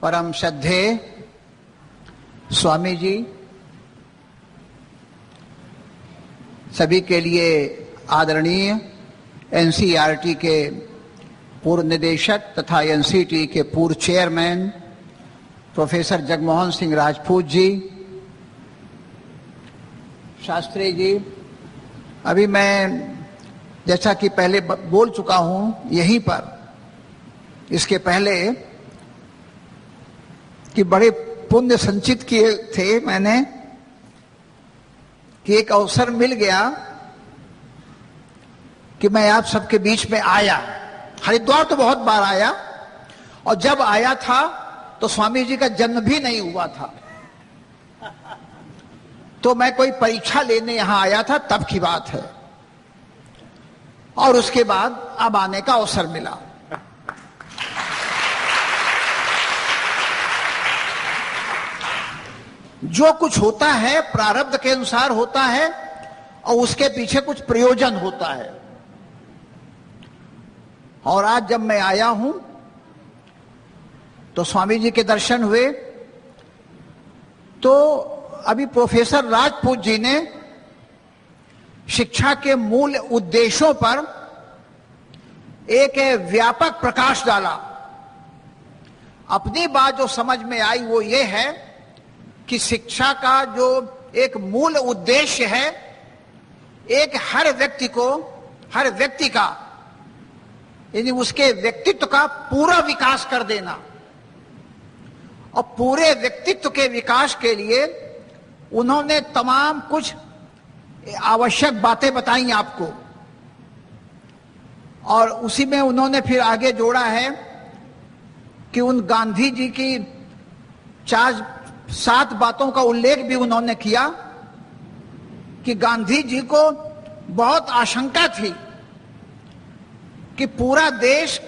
परम श्रद्धेय स्वामी जी, सभी के लिए आदरणीय एनसीईआरटी के पूर्व निदेशक तथा एनसीटी के पूर्व चेयरमैन प्रोफेसर जगमोहन सिंह राजपूत जी, शास्त्री जी, अभी मैं जैसा कि पहले बोल चुका हूं यहीं पर, इसके पहले कि बड़े पुण्य संचित किए थे मैंने कि एक अवसर मिल गया कि मैं आप सबके बीच में आया। हरिद्वार तो बहुत बार आया और जब आया था तो स्वामी जी का जन्म भी नहीं हुआ था, तो मैं कोई परीक्षा लेने यहां आया था, तब की बात है। और उसके बाद अब आने का अवसर मिला। जो कुछ होता है प्रारब्ध के अनुसार होता है और उसके पीछे कुछ प्रयोजन होता है। और आज जब मैं आया हूं तो स्वामी जी के दर्शन हुए, तो अभी प्रोफेसर राजपूत जी ने शिक्षा के मूल उद्देश्यों पर एक व्यापक प्रकाश डाला। अपनी बात जो समझ में आई वो ये है कि शिक्षा का जो एक मूल उद्देश्य है, एक हर व्यक्ति का यानी उसके व्यक्तित्व का पूरा विकास कर देना। और पूरे व्यक्तित्व के विकास के लिए उन्होंने तमाम कुछ आवश्यक बातें बताई आपको, और उसी में उन्होंने फिर आगे जोड़ा है कि उन गांधी जी की 7 बातों का उल्लेख भी उन्होंने किया कि गांधी जी को बहुत आशंका थी कि पूरा देश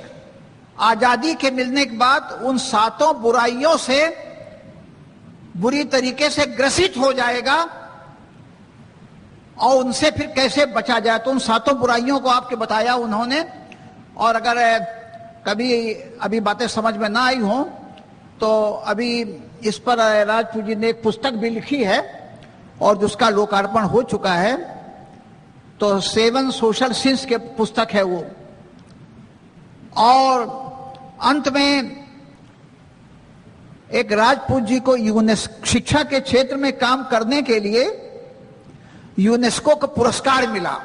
आजादी के मिलने के बाद उन 7 बुराइयों से बुरी तरीके से ग्रसित हो जाएगा और उनसे फिर कैसे बचा जाए। तो उन 7 बुराइयों को आपके बताया उन्होंने। और अगर कभी अभी बातें समझ में ना आई हो तो अभी इस पर राजपूत जी ने एक पुस्तक भी लिखी है और जिसका लोकार्पण हो चुका है। तो 7 सोशल सिंस के पुस्तक है वो। और अंत में एक राजपूत जी को शिक्षा के क्षेत्र में काम करने के लिए यूनेस्को का पुरस्कार मिला।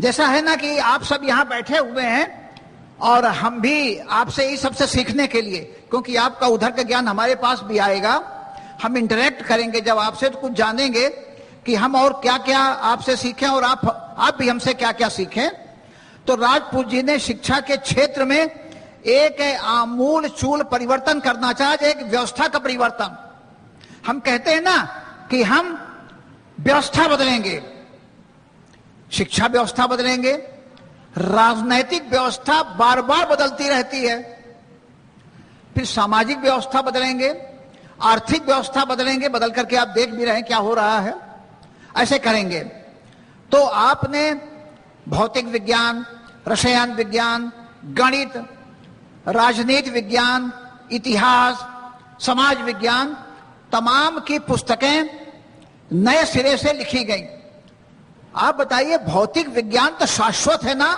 जैसा है ना कि आप सब यहां बैठे हुए हैं और हम भी आपसे ही सबसे सीखने के लिए, क्योंकि आपका उधर का ज्ञान हमारे पास भी आएगा, हम इंटरेक्ट करेंगे जब आपसे तो कुछ जानेंगे कि हम और क्या क्या आपसे सीखें और आप भी हमसे क्या क्या सीखें। तो राजपूत जी ने शिक्षा के क्षेत्र में एक आमूल चूल परिवर्तन करना चाहे, एक व्यवस्था का परिवर्तन। हम कहते हैं ना कि हम व्यवस्था बदलेंगे, शिक्षा व्यवस्था बदलेंगे, राजनैतिक व्यवस्था बार बार बदलती रहती है, फिर सामाजिक व्यवस्था बदलेंगे, आर्थिक व्यवस्था बदलेंगे, बदल करके आप देख भी रहे हैं क्या हो रहा है, ऐसे करेंगे। तो आपने भौतिक विज्ञान, रसायन विज्ञान, गणित, राजनीति विज्ञान, इतिहास, समाज विज्ञान, तमाम की पुस्तकें नए सिरे से लिखी गई। आप बताइए, भौतिक विज्ञान तो शाश्वत है ना,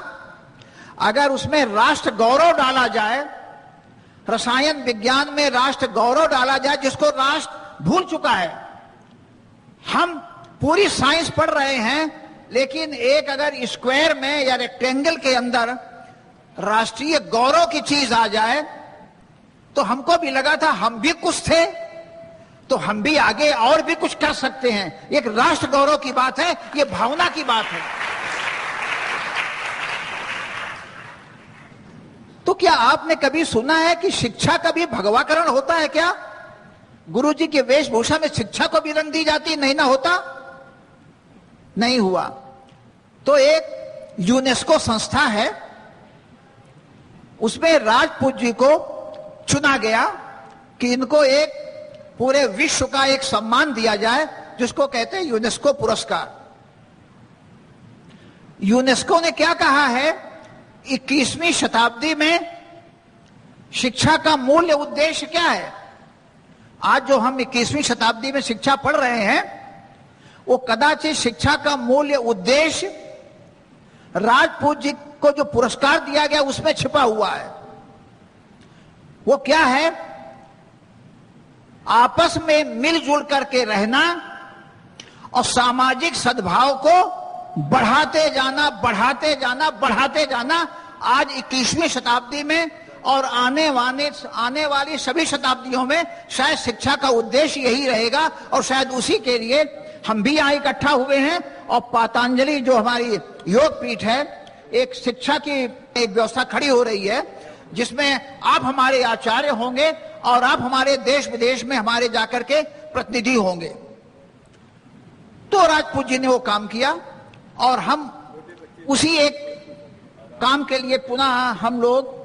अगर उसमें राष्ट्र गौरव डाला जाए, रसायन विज्ञान में राष्ट्र गौरव डाला जाए जिसको राष्ट्र भूल चुका है। हम पूरी साइंस पढ़ रहे हैं, लेकिन एक अगर स्क्वायर में या रेक्टेंगल के अंदर राष्ट्रीय गौरव की चीज आ जाए तो हमको भी लगा था हम भी कुछ थे, तो हम भी आगे और भी कुछ कर सकते हैं। एक राष्ट्र गौरव की बात है, ये भावना की बात है। तो क्या आपने कभी सुना है कि शिक्षा का भी भगवाकरण होता है क्या? गुरु जी की वेशभूषा में शिक्षा को भी रंग दी जाती? नहीं ना होता, नहीं हुआ। तो एक यूनेस्को संस्था है, उसमें राजपूत जी को चुना गया कि इनको एक पूरे विश्व का एक सम्मान दिया जाए जिसको कहते हैं यूनेस्को पुरस्कार। यूनेस्को ने क्या कहा है, 21वीं शताब्दी में शिक्षा का मूल्य उद्देश्य क्या है? आज जो हम 21वीं शताब्दी में शिक्षा पढ़ रहे हैं, वो कदाचित शिक्षा का मूल्य उद्देश्य राजपूत जी को जो पुरस्कार दिया गया उसमें छिपा हुआ है। वो क्या है? आपस में मिलजुल करके रहना और सामाजिक सद्भाव को बढ़ाते जाना, बढ़ाते जाना, बढ़ाते जाना। आज 21वीं शताब्दी में और आने वाली सभी शताब्दियों में शायद शिक्षा का उद्देश्य यही रहेगा, और शायद उसी के लिए हम भी यहाँ इकट्ठा हुए हैं। और पातंजलि जो हमारी योग पीठ है, एक शिक्षा की एक व्यवस्था खड़ी हो रही है, जिसमें आप हमारे आचार्य होंगे और आप हमारे देश विदेश में हमारे जाकर के प्रतिनिधि होंगे। तो राजपूत जी ने वो काम किया और हम उसी एक काम के लिए पुनः हम लोग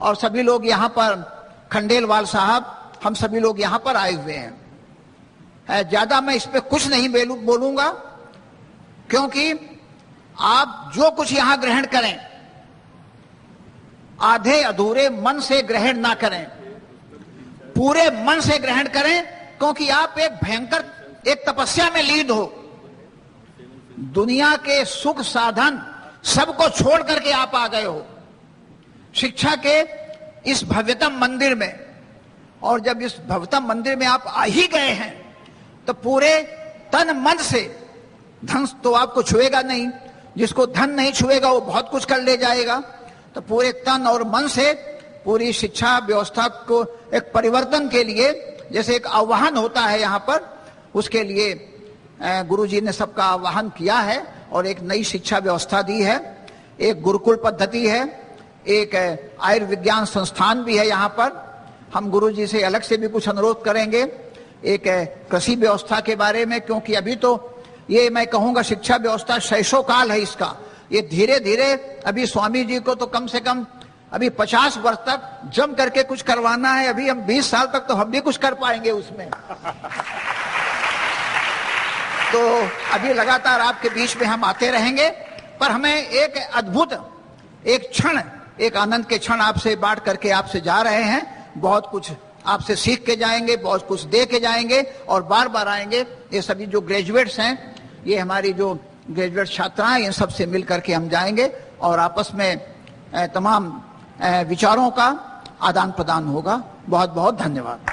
और सभी लोग यहाँ पर, खंडेलवाल साहब, हम सभी लोग यहाँ पर आए हुए हैं। ज्यादा मैं इस पे कुछ नहीं बोलूंगा, क्योंकि आप जो कुछ यहाँ ग्रहण करें आधे अधूरे मन से ग्रहण ना करें, पूरे मन से ग्रहण करें, क्योंकि आप एक भयंकर एक तपस्या में लीन हो। दुनिया के सुख साधन सबको छोड़ करके आप आ गए हो शिक्षा के इस भव्यतम मंदिर में, और जब इस भव्यतम मंदिर में आप आ ही गए हैं तो पूरे तन मन से, धन तो आपको छुएगा नहीं, जिसको धन नहीं छुएगा वो बहुत कुछ कर ले जाएगा, तो पूरे तन और मन से पूरी शिक्षा व्यवस्था को एक परिवर्तन के लिए, जैसे एक आह्वान होता है यहाँ पर, उसके लिए गुरुजी ने सबका आह्वान किया है और एक नई शिक्षा व्यवस्था दी है। एक गुरुकुल पद्धति है, एक आयुर्विज्ञान संस्थान भी है यहाँ पर। हम गुरुजी से अलग से भी कुछ अनुरोध करेंगे एक कृषि व्यवस्था के बारे में, क्योंकि अभी तो ये मैं कहूँगा शिक्षा व्यवस्था शैशव काल है इसका। ये धीरे धीरे अभी स्वामी जी को तो कम से कम अभी 50 वर्ष तक जम करके कुछ करवाना है। अभी हम 20 साल तक तो हम भी कुछ कर पाएंगे उसमें। तो अभी लगातार आपके बीच में हम आते रहेंगे, पर हमें एक अद्भुत एक क्षण, एक आनंद के क्षण आपसे बांट करके आपसे जा रहे हैं। बहुत कुछ आपसे सीख के जाएंगे, बहुत कुछ दे के जाएंगे और बार बार आएंगे। ये सभी जो ग्रेजुएट्स हैं, ये हमारी जो ग्रेजुएट छात्राएं, इन सब से मिल करके हम जाएंगे और आपस में तमाम विचारों का आदान प्रदान होगा। बहुत बहुत धन्यवाद।